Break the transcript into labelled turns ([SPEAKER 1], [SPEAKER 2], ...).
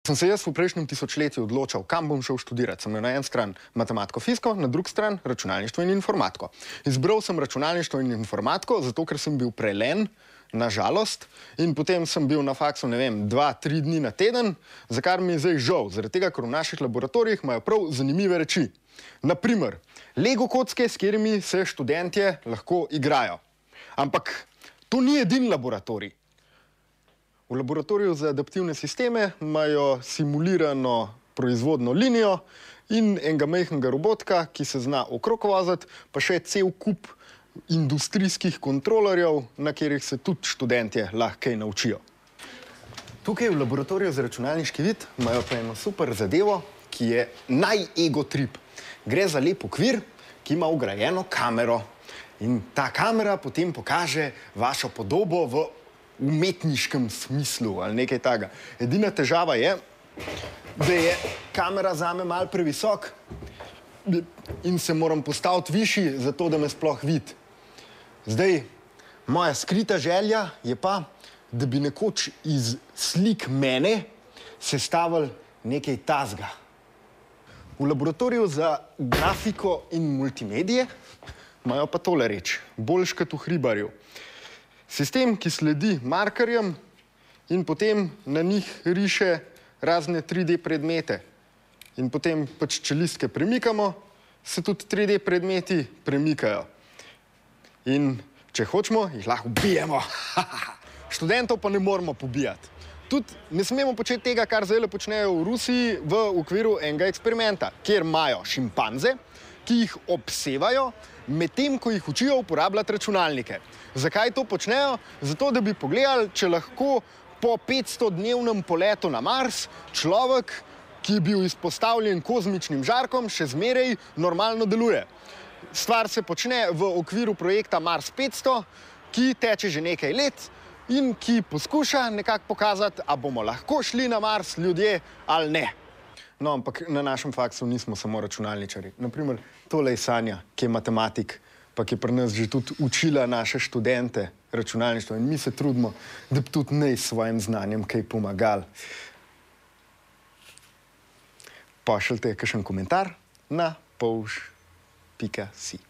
[SPEAKER 1] Sem se jaz v prejšnjem tisočletju odločal, kam bom šel študirati. Sem imel na eni strani matematiko-fiziko, na drugi strani računalništvo in informatiko. Izbral sem računalništvo in informatiko, zato ker sem bil prelen, na žalost, in potem sem bil na faksu, ne vem, 2-3 dni na teden, za kar mi je zdaj žal, zaradi tega, ker v naših laboratorijih imajo prav zanimive reči. Naprimer, Lego kocke, s katerimi se študentje lahko igrajo. Ampak to ni edini laboratorij. V laboratoriju za adaptivne sisteme imajo simulirano proizvodno linijo in enega majhnega robotka, ki se zna okrog voziti, pa še cel kup industrijskih kontrolerjev, na katerih se tudi študentje lahko kaj naučijo. Tukaj v laboratoriju za računalniški vid imajo pa eno super zadevo, ki je naj-ego-trip. Gre za lep okvir, ki ima vgrajeno kamero. In ta kamera potem pokaže vašo podobo v umetniškem smislu ali nekaj takega. Edina težava je, da je kamera zame malo previsok in se moram postaviti višji, zato da me sploh vidi. Zdaj, moja skrita želja je pa, da bi nekoč iz slik mene sestavili nekaj tazga. V laboratoriju za grafiko in multimedije imajo pa tole reč, boljš kot v Hribarju. Sistem, ki sledi markerjem in potem na njih riše razne 3D predmete. In potem pač, če listke premikamo, se tudi 3D predmeti premikajo. In če hočemo, jih lahko ubijemo. Študentov pa ne moramo pobijati. Tudi ne smemo početi tega, kar zdaj počnejo v Rusiji v okviru enega eksperimenta, kjer imajo šimpanze, ki jih obsevajo, medtem ko jih učijo uporabljati računalnike. Zakaj to počnejo? Zato, da bi pogledali, če lahko po 500-dnevnem poletu na Mars človek, ki je bil izpostavljen kozmičnim žarkom, še zmeraj normalno deluje. Stvar se počne v okviru projekta Mars 500, ki teče že nekaj let in ki poskuša nekako pokazati, a bomo lahko šli na Mars ljudje ali ne. No, ampak na našem faksu nismo samo računalničari. Naprimer, tole je Sanja, ki je matematik, pa ki je pri nas že tudi učila naše študente računalništvo. In mi se trudimo, da bi tudi njej s svojim znanjem kaj pomagali. Pošljite kakšen komentar na polž.si.